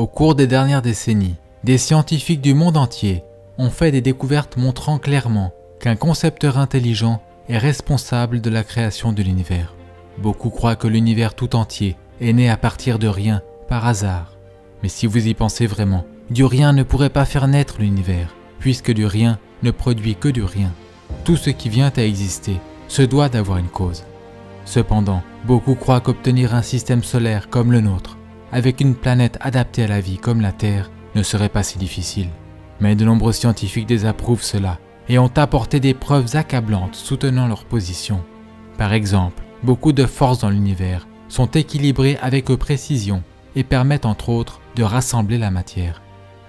Au cours des dernières décennies, des scientifiques du monde entier ont fait des découvertes montrant clairement qu'un concepteur intelligent est responsable de la création de l'univers. Beaucoup croient que l'univers tout entier est né à partir de rien, par hasard. Mais si vous y pensez vraiment, du rien ne pourrait pas faire naître l'univers, puisque du rien ne produit que du rien. Tout ce qui vient à exister se doit d'avoir une cause. Cependant, beaucoup croient qu'obtenir un système solaire comme le nôtre, avec une planète adaptée à la vie comme la Terre, ne serait pas si difficile. Mais de nombreux scientifiques désapprouvent cela et ont apporté des preuves accablantes soutenant leur position. Par exemple, beaucoup de forces dans l'univers sont équilibrées avec précision et permettent entre autres de rassembler la matière.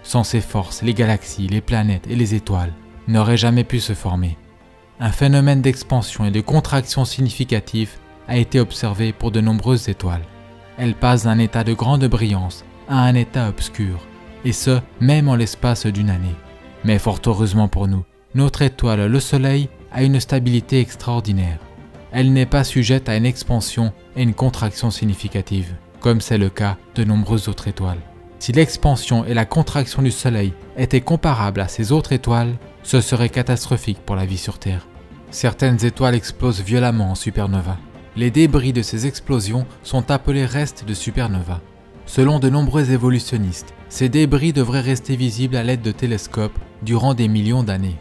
Sans ces forces, les galaxies, les planètes et les étoiles n'auraient jamais pu se former. Un phénomène d'expansion et de contraction significatif a été observé pour de nombreuses étoiles. Elles passent d'un état de grande brillance à un état obscur, et ce, même en l'espace d'une année. Mais fort heureusement pour nous, notre étoile, le Soleil, a une stabilité extraordinaire. Elle n'est pas sujette à une expansion et une contraction significative, comme c'est le cas de nombreuses autres étoiles. Si l'expansion et la contraction du Soleil étaient comparables à ces autres étoiles, ce serait catastrophique pour la vie sur Terre. Certaines étoiles explosent violemment en supernova. Les débris de ces explosions sont appelés restes de supernova. Selon de nombreux évolutionnistes, ces débris devraient rester visibles à l'aide de télescopes durant des millions d'années.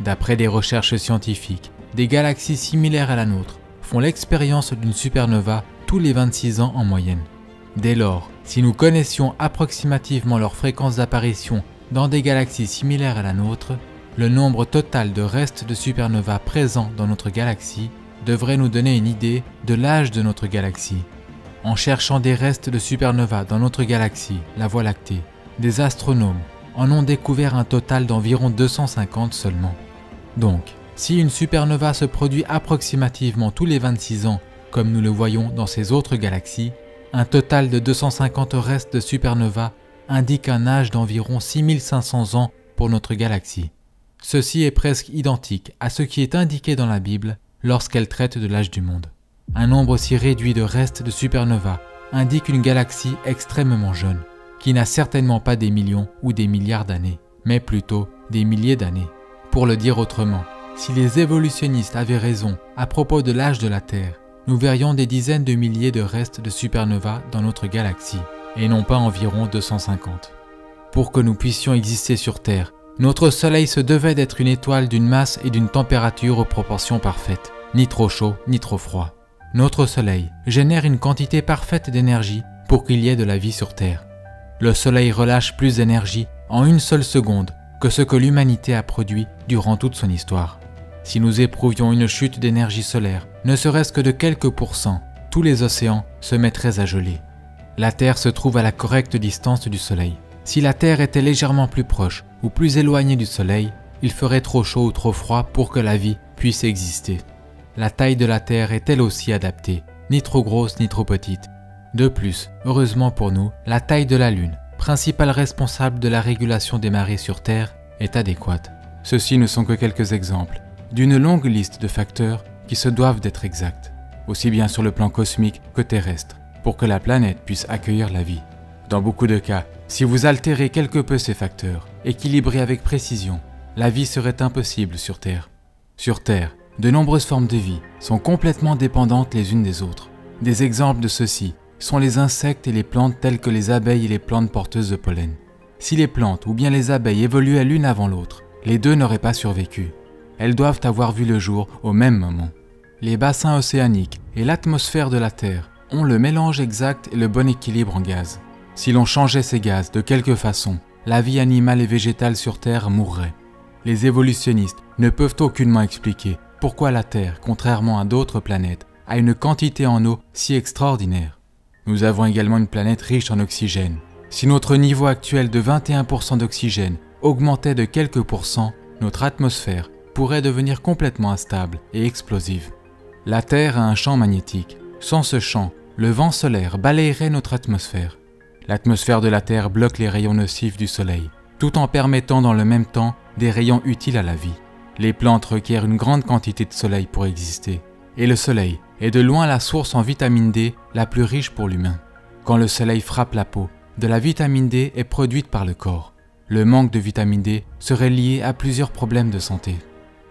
D'après des recherches scientifiques, des galaxies similaires à la nôtre font l'expérience d'une supernova tous les 26 ans en moyenne. Dès lors, si nous connaissions approximativement leur fréquence d'apparition dans des galaxies similaires à la nôtre, le nombre total de restes de supernova présents dans notre galaxie devrait nous donner une idée de l'âge de notre galaxie. En cherchant des restes de supernova dans notre galaxie, la Voie lactée, des astronomes en ont découvert un total d'environ 250 seulement. Donc, si une supernova se produit approximativement tous les 26 ans, comme nous le voyons dans ces autres galaxies, un total de 250 restes de supernova indique un âge d'environ 6500 ans pour notre galaxie. Ceci est presque identique à ce qui est indiqué dans la Bible lorsqu'elle traite de l'âge du monde. Un nombre si réduit de restes de supernova indique une galaxie extrêmement jeune, qui n'a certainement pas des millions ou des milliards d'années, mais plutôt des milliers d'années. Pour le dire autrement, si les évolutionnistes avaient raison à propos de l'âge de la Terre, nous verrions des dizaines de milliers de restes de supernova dans notre galaxie, et non pas environ 250. Pour que nous puissions exister sur Terre, notre Soleil se devait d'être une étoile d'une masse et d'une température aux proportions parfaites, ni trop chaud ni trop froid. Notre Soleil génère une quantité parfaite d'énergie pour qu'il y ait de la vie sur Terre. Le Soleil relâche plus d'énergie en une seule seconde que ce que l'humanité a produit durant toute son histoire. Si nous éprouvions une chute d'énergie solaire, ne serait-ce que de quelques pourcents, tous les océans se mettraient à geler. La Terre se trouve à la correcte distance du Soleil. Si la Terre était légèrement plus proche ou plus éloignée du Soleil, il ferait trop chaud ou trop froid pour que la vie puisse exister. La taille de la Terre est elle aussi adaptée, ni trop grosse ni trop petite. De plus, heureusement pour nous, la taille de la Lune, principal responsable de la régulation des marées sur Terre, est adéquate. Ceux-ci ne sont que quelques exemples d'une longue liste de facteurs qui se doivent d'être exacts, aussi bien sur le plan cosmique que terrestre, pour que la planète puisse accueillir la vie. Dans beaucoup de cas, si vous altérez quelque peu ces facteurs, équilibrés avec précision, la vie serait impossible sur Terre. Sur Terre, de nombreuses formes de vie sont complètement dépendantes les unes des autres. Des exemples de ceux-ci sont les insectes et les plantes telles que les abeilles et les plantes porteuses de pollen. Si les plantes ou bien les abeilles évoluaient l'une avant l'autre, les deux n'auraient pas survécu. Elles doivent avoir vu le jour au même moment. Les bassins océaniques et l'atmosphère de la Terre ont le mélange exact et le bon équilibre en gaz. Si l'on changeait ces gaz de quelque façon, la vie animale et végétale sur Terre mourrait. Les évolutionnistes ne peuvent aucunement expliquer pourquoi la Terre, contrairement à d'autres planètes, a une quantité en eau si extraordinaire. Nous avons également une planète riche en oxygène. Si notre niveau actuel de 21% d'oxygène augmentait de quelques pourcents, notre atmosphère pourrait devenir complètement instable et explosive. La Terre a un champ magnétique. Sans ce champ, le vent solaire balayerait notre atmosphère. L'atmosphère de la Terre bloque les rayons nocifs du Soleil, tout en permettant dans le même temps des rayons utiles à la vie. Les plantes requièrent une grande quantité de soleil pour exister, et le soleil est de loin la source en vitamine D la plus riche pour l'humain. Quand le soleil frappe la peau, de la vitamine D est produite par le corps. Le manque de vitamine D serait lié à plusieurs problèmes de santé.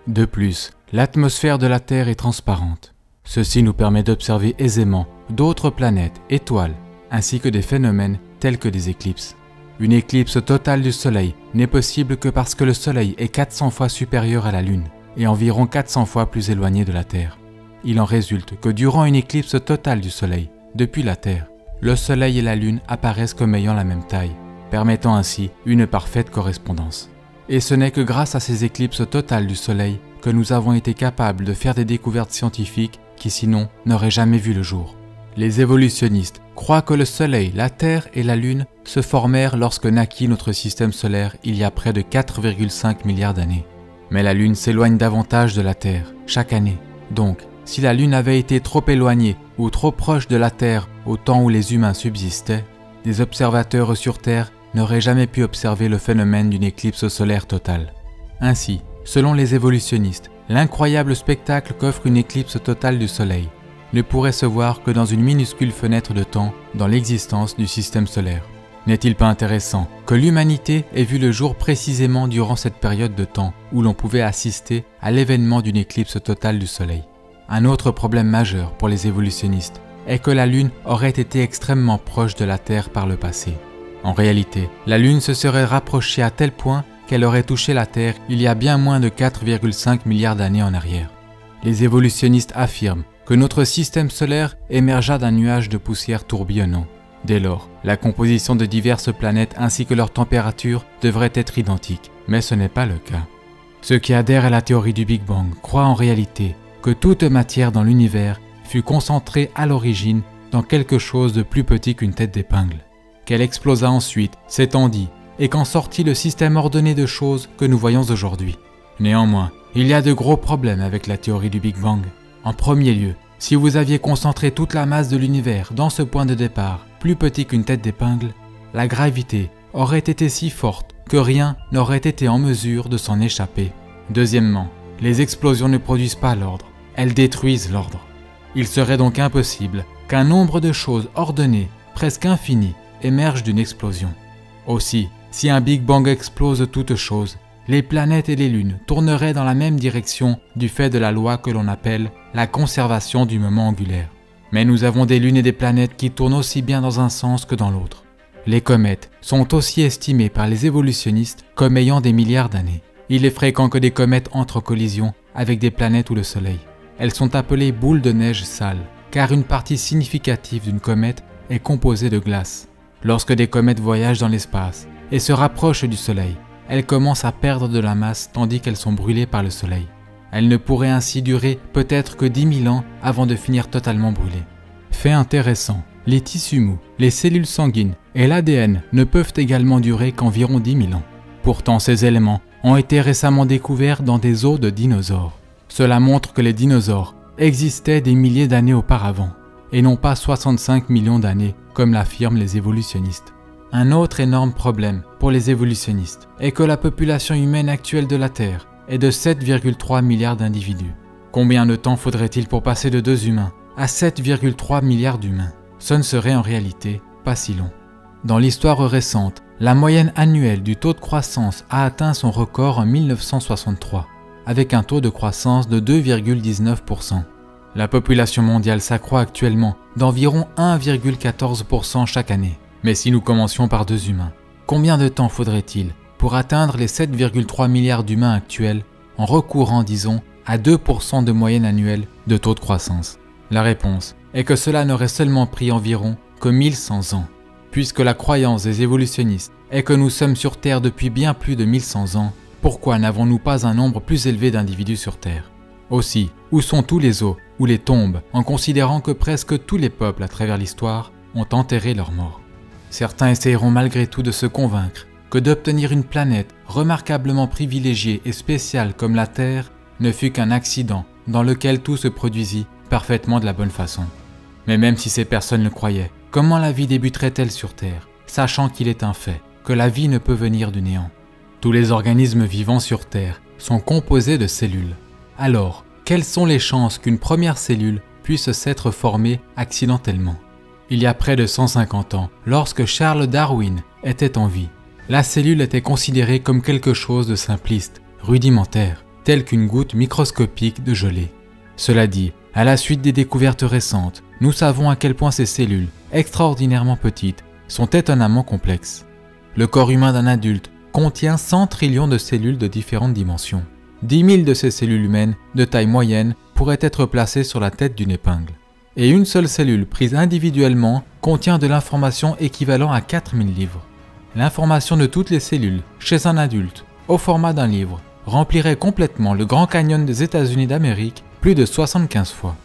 De plus, l'atmosphère de la Terre est transparente. Ceci nous permet d'observer aisément d'autres planètes, étoiles, ainsi que des phénomènes tels que des éclipses. Une éclipse totale du Soleil n'est possible que parce que le Soleil est 400 fois supérieur à la Lune et environ 400 fois plus éloigné de la Terre. Il en résulte que durant une éclipse totale du Soleil, depuis la Terre, le Soleil et la Lune apparaissent comme ayant la même taille, permettant ainsi une parfaite correspondance. Et ce n'est que grâce à ces éclipses totales du Soleil que nous avons été capables de faire des découvertes scientifiques qui sinon n'auraient jamais vu le jour. Les évolutionnistes croient que le Soleil, la Terre et la Lune se formèrent lorsque naquit notre système solaire il y a près de 4,5 milliards d'années. Mais la Lune s'éloigne davantage de la Terre chaque année. Donc, si la Lune avait été trop éloignée ou trop proche de la Terre au temps où les humains subsistaient, des observateurs sur Terre n'auraient jamais pu observer le phénomène d'une éclipse solaire totale. Ainsi, selon les évolutionnistes, l'incroyable spectacle qu'offre une éclipse totale du Soleil ne pourrait se voir que dans une minuscule fenêtre de temps dans l'existence du système solaire. N'est-il pas intéressant que l'humanité ait vu le jour précisément durant cette période de temps où l'on pouvait assister à l'événement d'une éclipse totale du Soleil? Un autre problème majeur pour les évolutionnistes est que la Lune aurait été extrêmement proche de la Terre par le passé. En réalité, la Lune se serait rapprochée à tel point qu'elle aurait touché la Terre il y a bien moins de 4,5 milliards d'années en arrière. Les évolutionnistes affirment que notre système solaire émergea d'un nuage de poussière tourbillonnant. Dès lors, la composition de diverses planètes ainsi que leur température devrait être identique, mais ce n'est pas le cas. Ceux qui adhèrent à la théorie du Big Bang croient en réalité que toute matière dans l'univers fut concentrée à l'origine dans quelque chose de plus petit qu'une tête d'épingle, qu'elle explosa ensuite, s'étendit, et qu'en sortit le système ordonné de choses que nous voyons aujourd'hui. Néanmoins, il y a de gros problèmes avec la théorie du Big Bang. En premier lieu, si vous aviez concentré toute la masse de l'univers dans ce point de départ, plus petit qu'une tête d'épingle, la gravité aurait été si forte que rien n'aurait été en mesure de s'en échapper. Deuxièmement, les explosions ne produisent pas l'ordre, elles détruisent l'ordre. Il serait donc impossible qu'un nombre de choses ordonnées, presque infini, émerge d'une explosion. Aussi, si un Big Bang explose toute chose, les planètes et les lunes tourneraient dans la même direction du fait de la loi que l'on appelle la conservation du moment angulaire. Mais nous avons des lunes et des planètes qui tournent aussi bien dans un sens que dans l'autre. Les comètes sont aussi estimées par les évolutionnistes comme ayant des milliards d'années. Il est fréquent que des comètes entrent en collision avec des planètes ou le Soleil. Elles sont appelées boules de neige sales, car une partie significative d'une comète est composée de glace. Lorsque des comètes voyagent dans l'espace et se rapprochent du Soleil, elles commencent à perdre de la masse tandis qu'elles sont brûlées par le Soleil. Elles ne pourraient ainsi durer peut-être que 10 000 ans avant de finir totalement brûlées. Fait intéressant, les tissus mous, les cellules sanguines et l'ADN ne peuvent également durer qu'environ 10 000 ans. Pourtant, ces éléments ont été récemment découverts dans des os de dinosaures. Cela montre que les dinosaures existaient des milliers d'années auparavant, et non pas 65 millions d'années, comme l'affirment les évolutionnistes. Un autre énorme problème pour les évolutionnistes est que la population humaine actuelle de la Terre est de 7,3 milliards d'individus. Combien de temps faudrait-il pour passer de 2 humains à 7,3 milliards d'humains? Ce ne serait en réalité pas si long. Dans l'histoire récente, la moyenne annuelle du taux de croissance a atteint son record en 1963, avec un taux de croissance de 2,19%. La population mondiale s'accroît actuellement d'environ 1,14% chaque année. Mais si nous commencions par 2 humains, combien de temps faudrait-il pour atteindre les 7,3 milliards d'humains actuels en recourant, disons, à 2% de moyenne annuelle de taux de croissance? La réponse est que cela n'aurait seulement pris environ que 1100 ans. Puisque la croyance des évolutionnistes est que nous sommes sur Terre depuis bien plus de 1100 ans, pourquoi n'avons-nous pas un nombre plus élevé d'individus sur Terre? Aussi, où sont tous les os ou les tombes en considérant que presque tous les peuples à travers l'histoire ont enterré leurs morts? Certains essayeront malgré tout de se convaincre que d'obtenir une planète remarquablement privilégiée et spéciale comme la Terre ne fut qu'un accident dans lequel tout se produisit parfaitement de la bonne façon. Mais même si ces personnes le croyaient, comment la vie débuterait-elle sur Terre, sachant qu'il est un fait que la vie ne peut venir du néant? Tous les organismes vivants sur Terre sont composés de cellules. Alors, quelles sont les chances qu'une première cellule puisse s'être formée accidentellement? Il y a près de 150 ans, lorsque Charles Darwin était en vie, la cellule était considérée comme quelque chose de simpliste, rudimentaire, tel qu'une goutte microscopique de gelée. Cela dit, à la suite des découvertes récentes, nous savons à quel point ces cellules, extraordinairement petites, sont étonnamment complexes. Le corps humain d'un adulte contient 100 trillions de cellules de différentes dimensions. 10 000 de ces cellules humaines, de taille moyenne, pourraient être placées sur la tête d'une épingle. Et une seule cellule prise individuellement contient de l'information équivalent à 4000 livres. L'information de toutes les cellules, chez un adulte, au format d'un livre, remplirait complètement le Grand Canyon des États-Unis d'Amérique plus de 75 fois.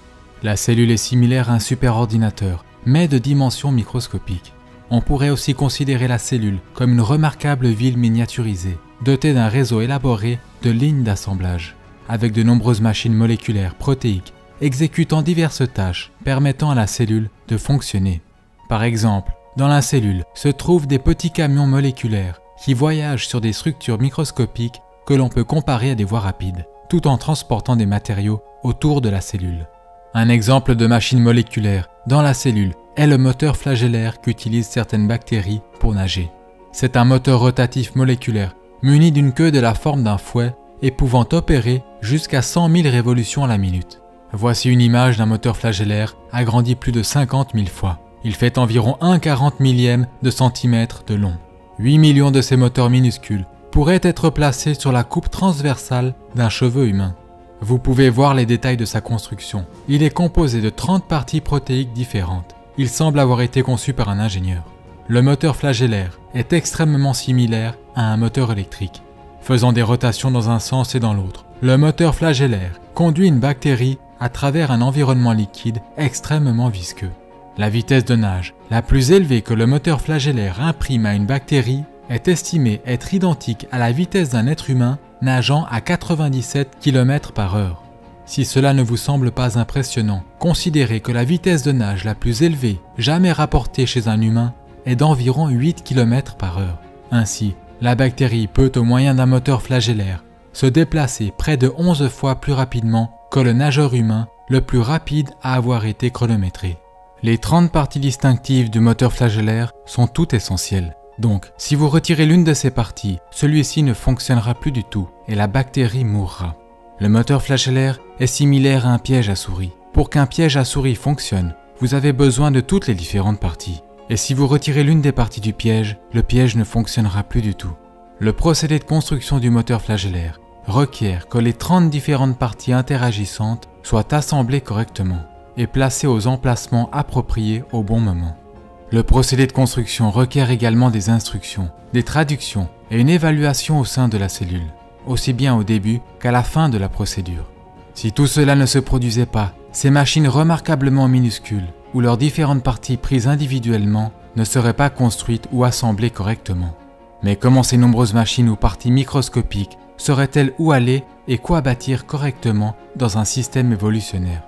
La cellule est similaire à un superordinateur, mais de dimensions microscopiques. On pourrait aussi considérer la cellule comme une remarquable ville miniaturisée, dotée d'un réseau élaboré de lignes d'assemblage, avec de nombreuses machines moléculaires protéiques, exécutant diverses tâches permettant à la cellule de fonctionner. Par exemple, dans la cellule se trouvent des petits camions moléculaires qui voyagent sur des structures microscopiques que l'on peut comparer à des voies rapides, tout en transportant des matériaux autour de la cellule. Un exemple de machine moléculaire dans la cellule est le moteur flagellaire qu'utilisent certaines bactéries pour nager. C'est un moteur rotatif moléculaire muni d'une queue de la forme d'un fouet et pouvant opérer jusqu'à 100 000 révolutions à la minute. Voici une image d'un moteur flagellaire agrandi plus de 50 000 fois. Il fait environ 1/40 millième de centimètre de long. 8 millions de ces moteurs minuscules pourraient être placés sur la coupe transversale d'un cheveu humain. Vous pouvez voir les détails de sa construction. Il est composé de 30 parties protéiques différentes. Il semble avoir été conçu par un ingénieur. Le moteur flagellaire est extrêmement similaire à un moteur électrique, faisant des rotations dans un sens et dans l'autre. Le moteur flagellaire conduit une bactérie à travers un environnement liquide extrêmement visqueux. La vitesse de nage la plus élevée que le moteur flagellaire imprime à une bactérie est estimée être identique à la vitesse d'un être humain nageant à 97 km/h. Si cela ne vous semble pas impressionnant, considérez que la vitesse de nage la plus élevée jamais rapportée chez un humain est d'environ 8 km/h. Ainsi, la bactérie peut, au moyen d'un moteur flagellaire, se déplacer près de 11 fois plus rapidement que le nageur humain le plus rapide à avoir été chronométré. Les 30 parties distinctives du moteur flagellaire sont toutes essentielles. Donc, si vous retirez l'une de ces parties, celui-ci ne fonctionnera plus du tout et la bactérie mourra. Le moteur flagellaire est similaire à un piège à souris. Pour qu'un piège à souris fonctionne, vous avez besoin de toutes les différentes parties. Et si vous retirez l'une des parties du piège, le piège ne fonctionnera plus du tout. Le procédé de construction du moteur flagellaire requiert que les 30 différentes parties interagissantes soient assemblées correctement et placées aux emplacements appropriés au bon moment. Le procédé de construction requiert également des instructions, des traductions et une évaluation au sein de la cellule, aussi bien au début qu'à la fin de la procédure. Si tout cela ne se produisait pas, ces machines remarquablement minuscules, ou leurs différentes parties prises individuellement, ne seraient pas construites ou assemblées correctement. Mais comment ces nombreuses machines ou parties microscopiques seraient-elles où aller et quoi bâtir correctement dans un système évolutionnaire?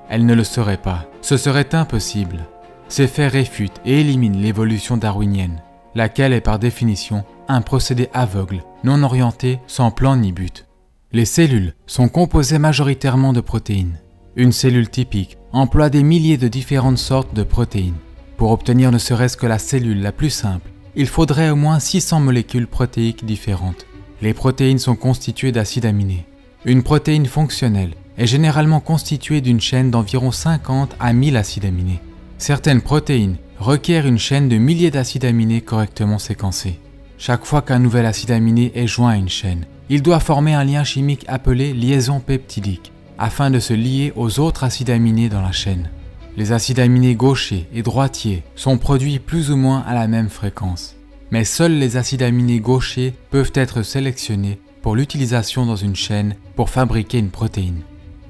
Elles ne le seraient pas, ce serait impossible. Ces faits réfutent et éliminent l'évolution darwinienne, laquelle est par définition un procédé aveugle, non orienté, sans plan ni but. Les cellules sont composées majoritairement de protéines. Une cellule typique emploie des milliers de différentes sortes de protéines. Pour obtenir ne serait-ce que la cellule la plus simple, il faudrait au moins 600 molécules protéiques différentes. Les protéines sont constituées d'acides aminés. Une protéine fonctionnelle est généralement constituée d'une chaîne d'environ 50 à 1000 acides aminés. Certaines protéines requièrent une chaîne de milliers d'acides aminés correctement séquencés. Chaque fois qu'un nouvel acide aminé est joint à une chaîne, il doit former un lien chimique appelé liaison peptidique, afin de se lier aux autres acides aminés dans la chaîne. Les acides aminés gauchers et droitiers sont produits plus ou moins à la même fréquence, mais seuls les acides aminés gauchers peuvent être sélectionnés pour l'utilisation dans une chaîne pour fabriquer une protéine.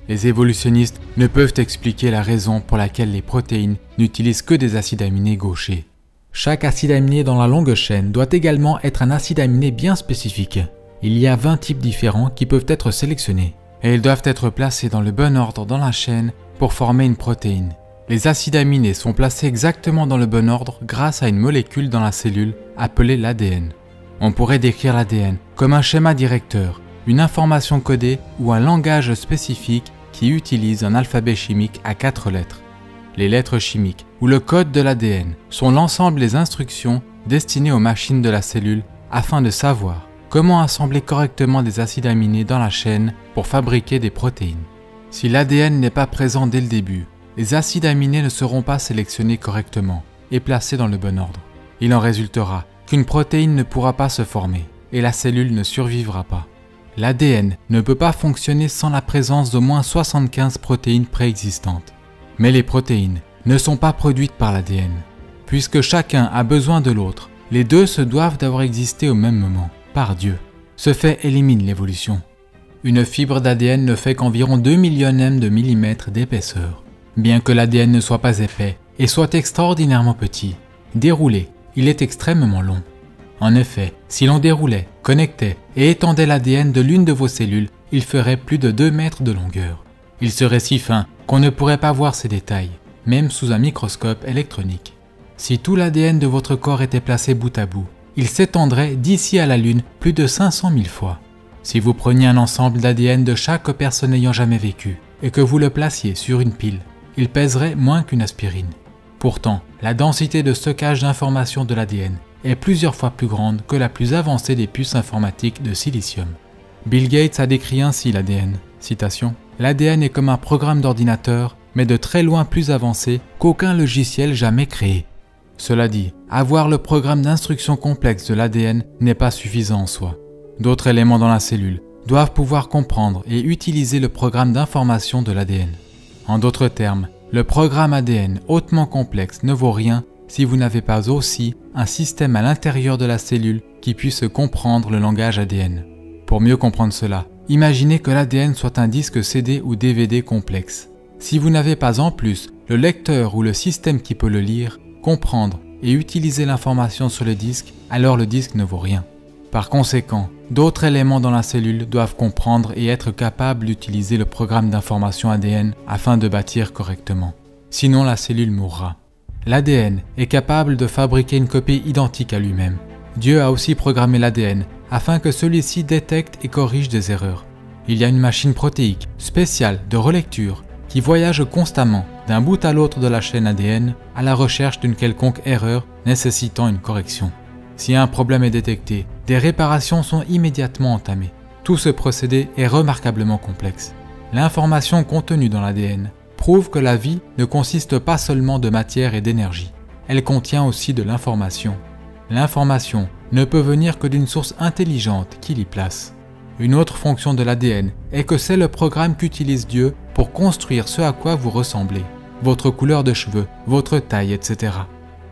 Les évolutionnistes ne peuvent expliquer la raison pour laquelle les protéines n'utilisent que des acides aminés gauchers. Chaque acide aminé dans la longue chaîne doit également être un acide aminé bien spécifique. Il y a 20 types différents qui peuvent être sélectionnés, et ils doivent être placés dans le bon ordre dans la chaîne pour former une protéine. Les acides aminés sont placés exactement dans le bon ordre grâce à une molécule dans la cellule appelée l'ADN. On pourrait décrire l'ADN comme un schéma directeur, une information codée ou un langage spécifique qui utilise un alphabet chimique à 4 lettres. les lettres chimiques ou le code de l'ADN sont l'ensemble des instructions destinées aux machines de la cellule afin de savoir comment assembler correctement des acides aminés dans la chaîne pour fabriquer des protéines. Si l'ADN n'est pas présent dès le début, les acides aminés ne seront pas sélectionnés correctement et placés dans le bon ordre. Il en résultera qu'une protéine ne pourra pas se former et la cellule ne survivra pas. L'ADN ne peut pas fonctionner sans la présence d'au moins 75 protéines préexistantes. Mais les protéines ne sont pas produites par l'ADN. Puisque chacun a besoin de l'autre, les deux se doivent d'avoir existé au même moment, par Dieu. Ce fait élimine l'évolution. Une fibre d'ADN ne fait qu'environ 2 millionièmes de millimètre d'épaisseur. Bien que l'ADN ne soit pas épais et soit extraordinairement petit, déroulé, il est extrêmement long. En effet, si l'on déroulait, connectait et étendait l'ADN de l'une de vos cellules, il ferait plus de 2 mètres de longueur. Il serait si fin qu'on ne pourrait pas voir ses détails, même sous un microscope électronique. Si tout l'ADN de votre corps était placé bout à bout, il s'étendrait d'ici à la Lune plus de 500 000 fois. Si vous preniez un ensemble d'ADN de chaque personne ayant jamais vécu et que vous le placiez sur une pile, il pèserait moins qu'une aspirine. Pourtant, la densité de stockage d'informations de l'ADN est plusieurs fois plus grande que la plus avancée des puces informatiques de silicium. Bill Gates a décrit ainsi l'ADN. Citation : « L'ADN est comme un programme d'ordinateur, mais de très loin plus avancé qu'aucun logiciel jamais créé. » Cela dit, avoir le programme d'instruction complexe de l'ADN n'est pas suffisant en soi. D'autres éléments dans la cellule doivent pouvoir comprendre et utiliser le programme d'information de l'ADN. En d'autres termes, le programme ADN hautement complexe ne vaut rien si vous n'avez pas aussi un système à l'intérieur de la cellule qui puisse comprendre le langage ADN. Pour mieux comprendre cela, imaginez que l'ADN soit un disque CD ou DVD complexe. Si vous n'avez pas en plus le lecteur ou le système qui peut le lire, comprendre et utiliser l'information sur le disque, alors le disque ne vaut rien. Par conséquent, d'autres éléments dans la cellule doivent comprendre et être capables d'utiliser le programme d'information ADN afin de bâtir correctement. Sinon, la cellule mourra. L'ADN est capable de fabriquer une copie identique à lui-même. Dieu a aussi programmé l'ADN afin que celui-ci détecte et corrige des erreurs. Il y a une machine protéique spéciale de relecture qui voyage constamment d'un bout à l'autre de la chaîne ADN à la recherche d'une quelconque erreur nécessitant une correction. Si un problème est détecté, des réparations sont immédiatement entamées. Tout ce procédé est remarquablement complexe. L'information contenue dans l'ADN prouve que la vie ne consiste pas seulement de matière et d'énergie. Elle contient aussi de l'information. L'information ne peut venir que d'une source intelligente qui l'y place. Une autre fonction de l'ADN est que c'est le programme qu'utilise Dieu pour construire ce à quoi vous ressemblez, votre couleur de cheveux, votre taille, etc.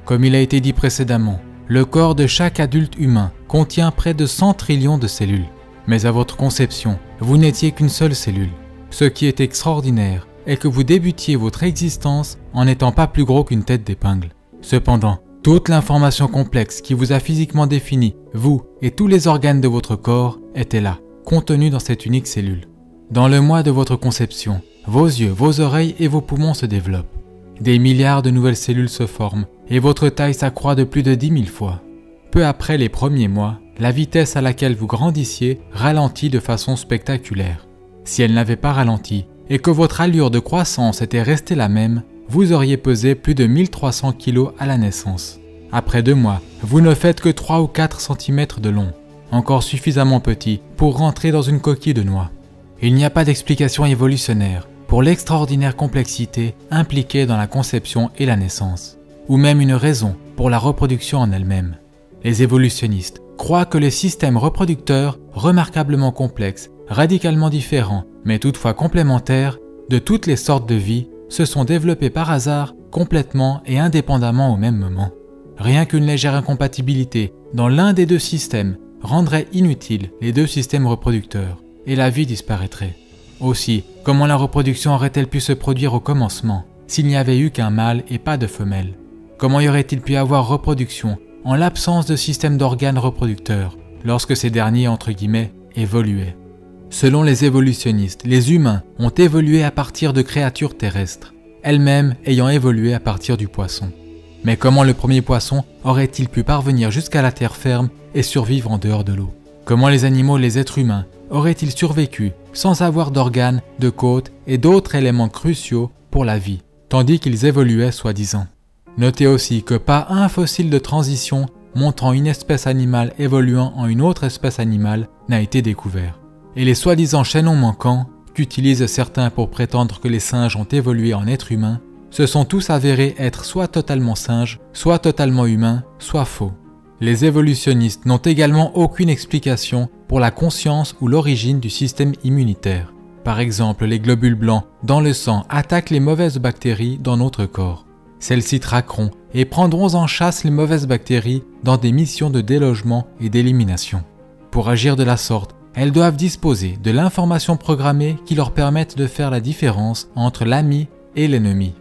Comme il a été dit précédemment, le corps de chaque adulte humain contient près de 100 trillions de cellules. Mais à votre conception, vous n'étiez qu'une seule cellule. Ce qui est extraordinaire est que vous débutiez votre existence en n'étant pas plus gros qu'une tête d'épingle. Cependant, toute l'information complexe qui vous a physiquement défini, vous et tous les organes de votre corps, était là, contenue dans cette unique cellule. Dans le mois de votre conception, vos yeux, vos oreilles et vos poumons se développent. Des milliards de nouvelles cellules se forment et votre taille s'accroît de plus de 10 000 fois. Peu après les premiers mois, la vitesse à laquelle vous grandissiez ralentit de façon spectaculaire. Si elle n'avait pas ralenti et que votre allure de croissance était restée la même, vous auriez pesé plus de 1300 kg à la naissance. Après 2 mois, vous ne faites que 3 ou 4 cm de long, encore suffisamment petit pour rentrer dans une coquille de noix. Il n'y a pas d'explication évolutionnaire pour l'extraordinaire complexité impliquée dans la conception et la naissance, ou même une raison pour la reproduction en elle-même. Les évolutionnistes croient que les systèmes reproducteurs remarquablement complexes, radicalement différents, mais toutefois complémentaires, de toutes les sortes de vie, se sont développés par hasard, complètement et indépendamment au même moment. Rien qu'une légère incompatibilité dans l'un des 2 systèmes rendrait inutiles les 2 systèmes reproducteurs, et la vie disparaîtrait. Aussi, comment la reproduction aurait-elle pu se produire au commencement, s'il n'y avait eu qu'un mâle et pas de femelle? Comment y aurait-il pu avoir reproduction en l'absence de système d'organes reproducteurs, lorsque ces derniers, entre guillemets, évoluaient? Selon les évolutionnistes, les humains ont évolué à partir de créatures terrestres, elles-mêmes ayant évolué à partir du poisson. Mais comment le premier poisson aurait-il pu parvenir jusqu'à la terre ferme et survivre en dehors de l'eau? Comment les animaux, les êtres humains, auraient-ils survécu sans avoir d'organes, de côtes et d'autres éléments cruciaux pour la vie? tandis qu'ils évoluaient soi-disant. Notez aussi que pas un fossile de transition montrant une espèce animale évoluant en une autre espèce animale n'a été découvert. Et les soi-disant chaînons manquants, qu'utilisent certains pour prétendre que les singes ont évolué en êtres humains, se sont tous avérés être soit totalement singes, soit totalement humains, soit faux. Les évolutionnistes n'ont également aucune explication pour la conscience ou l'origine du système immunitaire. Par exemple, les globules blancs dans le sang attaquent les mauvaises bactéries dans notre corps. Celles-ci traqueront et prendront en chasse les mauvaises bactéries dans des missions de délogement et d'élimination. Pour agir de la sorte, elles doivent disposer de l'information programmée qui leur permette de faire la différence entre l'ami et l'ennemi.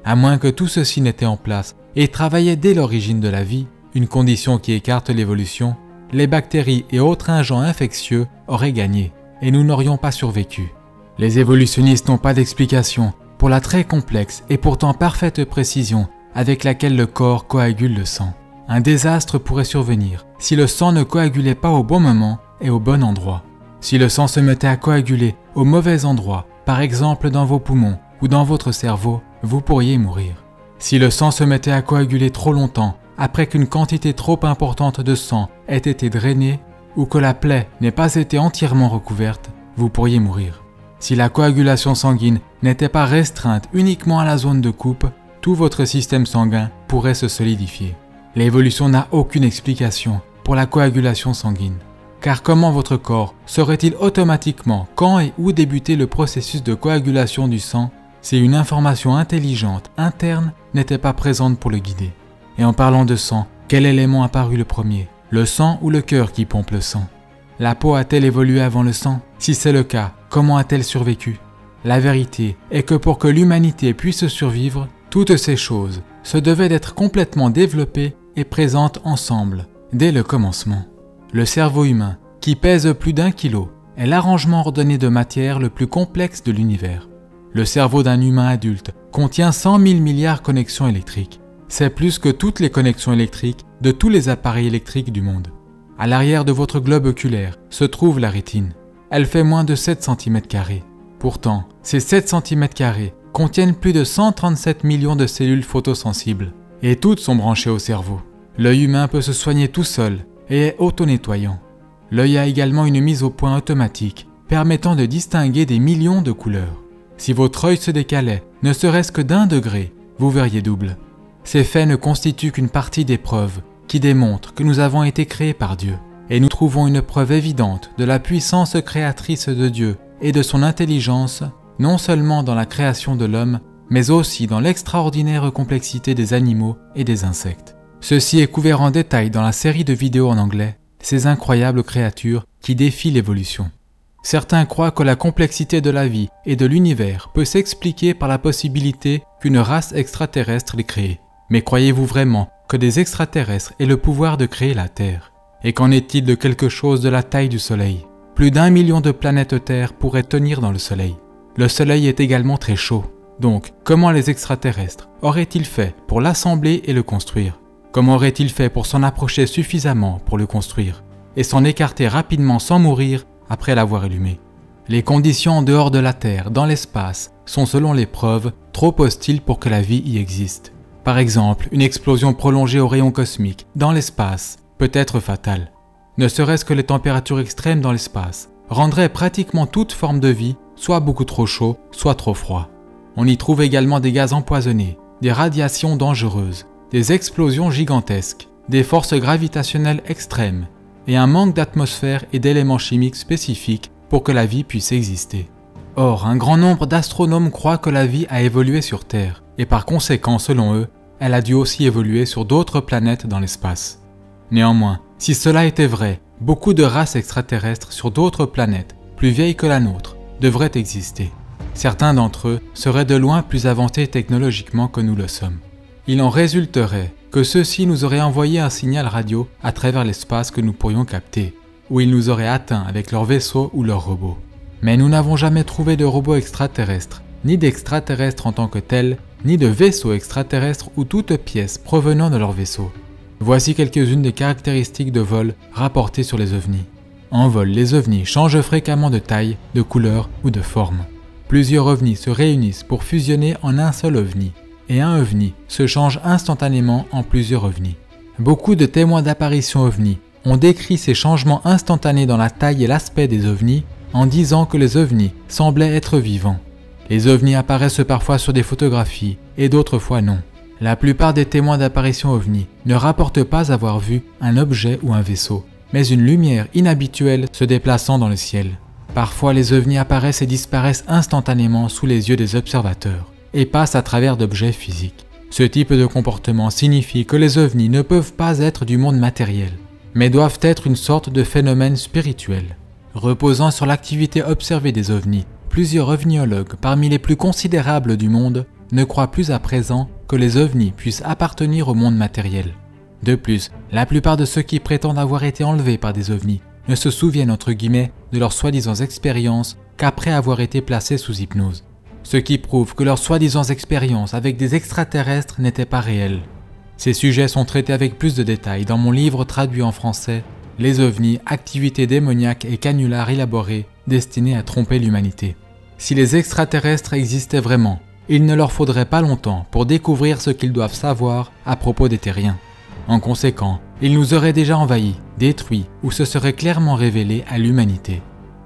À moins que tout ceci n'était en place et travaillait dès l'origine de la vie, une condition qui écarte l'évolution, les bactéries et autres agents infectieux auraient gagné et nous n'aurions pas survécu. Les évolutionnistes n'ont pas d'explication pour la très complexe et pourtant parfaite précision avec laquelle le corps coagule le sang. Un désastre pourrait survenir si le sang ne coagulait pas au bon moment et au bon endroit. Si le sang se mettait à coaguler au mauvais endroit, par exemple dans vos poumons ou dans votre cerveau, vous pourriez mourir. Si le sang se mettait à coaguler trop longtemps, après qu'une quantité trop importante de sang ait été drainée ou que la plaie n'ait pas été entièrement recouverte, vous pourriez mourir. Si la coagulation sanguine n'était pas restreinte uniquement à la zone de coupe, tout votre système sanguin pourrait se solidifier. L'évolution n'a aucune explication pour la coagulation sanguine. Car comment votre corps saurait-il automatiquement quand et où débuter le processus de coagulation du sang si une information intelligente interne n'était pas présente pour le guider? Et en parlant de sang, quel élément a paru le premier? Le sang ou le cœur qui pompe le sang? La peau a-t-elle évolué avant le sang? Si c'est le cas, comment a-t-elle survécu? La vérité est que pour que l'humanité puisse survivre, toutes ces choses se devaient d'être complètement développées et présentes ensemble, dès le commencement. Le cerveau humain, qui pèse plus d'1 kilo, est l'arrangement ordonné de matière le plus complexe de l'univers. Le cerveau d'un humain adulte contient 100 000 milliards de connexions électriques. C'est plus que toutes les connexions électriques de tous les appareils électriques du monde. À l'arrière de votre globe oculaire se trouve la rétine. Elle fait moins de 7 cm². Pourtant, ces 7 cm² contiennent plus de 137 millions de cellules photosensibles, et toutes sont branchées au cerveau. L'œil humain peut se soigner tout seul et est auto-nettoyant. L'œil a également une mise au point automatique, permettant de distinguer des millions de couleurs. Si votre œil se décalait, ne serait-ce que d'1 degré, vous verriez double. Ces faits ne constituent qu'une partie des preuves qui démontrent que nous avons été créés par Dieu. Et nous trouvons une preuve évidente de la puissance créatrice de Dieu et de son intelligence, non seulement dans la création de l'homme, mais aussi dans l'extraordinaire complexité des animaux et des insectes. Ceci est couvert en détail dans la série de vidéos en anglais, ces incroyables créatures qui défient l'évolution. Certains croient que la complexité de la vie et de l'univers peut s'expliquer par la possibilité qu'une race extraterrestre l'ait créée. Mais croyez-vous vraiment que des extraterrestres aient le pouvoir de créer la Terre? Et qu'en est-il de quelque chose de la taille du Soleil? Plus d'1 million de planètes Terre pourraient tenir dans le Soleil. Le Soleil est également très chaud. Donc, comment les extraterrestres auraient-ils fait pour l'assembler et le construire? Comment auraient-ils fait pour s'en approcher suffisamment pour le construire et s'en écarter rapidement sans mourir après l'avoir allumé? Les conditions en dehors de la Terre, dans l'espace, sont selon les preuves trop hostiles pour que la vie y existe. Par exemple, une explosion prolongée aux rayons cosmiques dans l'espace peut être fatale. Ne serait-ce que les températures extrêmes dans l'espace rendraient pratiquement toute forme de vie soit beaucoup trop chaud, soit trop froid. On y trouve également des gaz empoisonnés, des radiations dangereuses, des explosions gigantesques, des forces gravitationnelles extrêmes et un manque d'atmosphère et d'éléments chimiques spécifiques pour que la vie puisse exister. Or, un grand nombre d'astronomes croient que la vie a évolué sur Terre et par conséquent, selon eux, elle a dû aussi évoluer sur d'autres planètes dans l'espace. Néanmoins, si cela était vrai, beaucoup de races extraterrestres sur d'autres planètes, plus vieilles que la nôtre, devraient exister. Certains d'entre eux seraient de loin plus avancés technologiquement que nous le sommes. Il en résulterait que ceux-ci nous auraient envoyé un signal radio à travers l'espace que nous pourrions capter, où ils nous auraient atteints avec leurs vaisseaux ou leurs robots. Mais nous n'avons jamais trouvé de robots extraterrestres, ni d'extraterrestres en tant que tels, ni de vaisseaux extraterrestres ou toute pièce provenant de leurs vaisseaux. Voici quelques-unes des caractéristiques de vol rapportées sur les ovnis. En vol, les ovnis changent fréquemment de taille, de couleur ou de forme. Plusieurs ovnis se réunissent pour fusionner en un seul ovni, et un ovni se change instantanément en plusieurs ovnis. Beaucoup de témoins d'apparitions ovnis ont décrit ces changements instantanés dans la taille et l'aspect des ovnis en disant que les ovnis semblaient être vivants. Les ovnis apparaissent parfois sur des photographies et d'autres fois non. La plupart des témoins d'apparitions ovnis ne rapportent pas avoir vu un objet ou un vaisseau, mais une lumière inhabituelle se déplaçant dans le ciel. Parfois les ovnis apparaissent et disparaissent instantanément sous les yeux des observateurs et passent à travers d'objets physiques. Ce type de comportement signifie que les ovnis ne peuvent pas être du monde matériel, mais doivent être une sorte de phénomène spirituel. Reposant sur l'activité observée des ovnis, plusieurs ovniologues parmi les plus considérables du monde ne croient plus à présent que les ovnis puissent appartenir au monde matériel. De plus, la plupart de ceux qui prétendent avoir été enlevés par des ovnis ne se souviennent entre guillemets de leurs soi-disant expériences qu'après avoir été placés sous hypnose. Ce qui prouve que leurs soi-disant expériences avec des extraterrestres n'étaient pas réelles. Ces sujets sont traités avec plus de détails dans mon livre traduit en français « Les ovnis, activités démoniaques et canulars élaborés destinés à tromper l'humanité ». Si les extraterrestres existaient vraiment, il ne leur faudrait pas longtemps pour découvrir ce qu'ils doivent savoir à propos des terriens. En conséquent, ils nous auraient déjà envahis, détruits ou se seraient clairement révélés à l'humanité.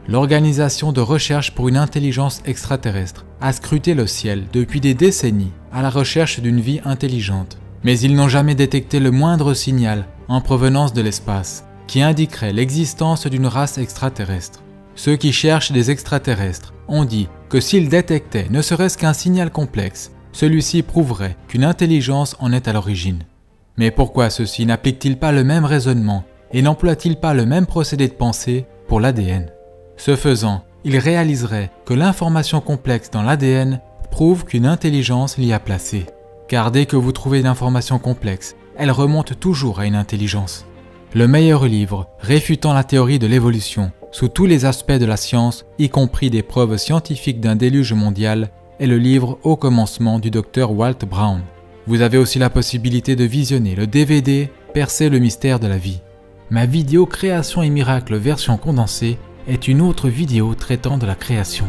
L'Organisation de recherche pour une intelligence extraterrestre a scruté le ciel depuis des décennies à la recherche d'une vie intelligente, mais ils n'ont jamais détecté le moindre signal en provenance de l'espace qui indiquerait l'existence d'une race extraterrestre. Ceux qui cherchent des extraterrestres ont dit que s'ils détectaient ne serait-ce qu'un signal complexe, celui-ci prouverait qu'une intelligence en est à l'origine. Mais pourquoi ceux-ci n'appliquent-ils pas le même raisonnement et n'emploient-ils pas le même procédé de pensée pour l'ADN ? Ce faisant, ils réaliseraient que l'information complexe dans l'ADN prouve qu'une intelligence l'y a placée. Car dès que vous trouvez une information complexe, elle remonte toujours à une intelligence. Le meilleur livre réfutant la théorie de l'évolution sous tous les aspects de la science, y compris des preuves scientifiques d'un déluge mondial, est le livre Au commencement du Dr Walt Brown. Vous avez aussi la possibilité de visionner le DVD Percer le mystère de la vie. Ma vidéo Création et miracles version condensée est une autre vidéo traitant de la création.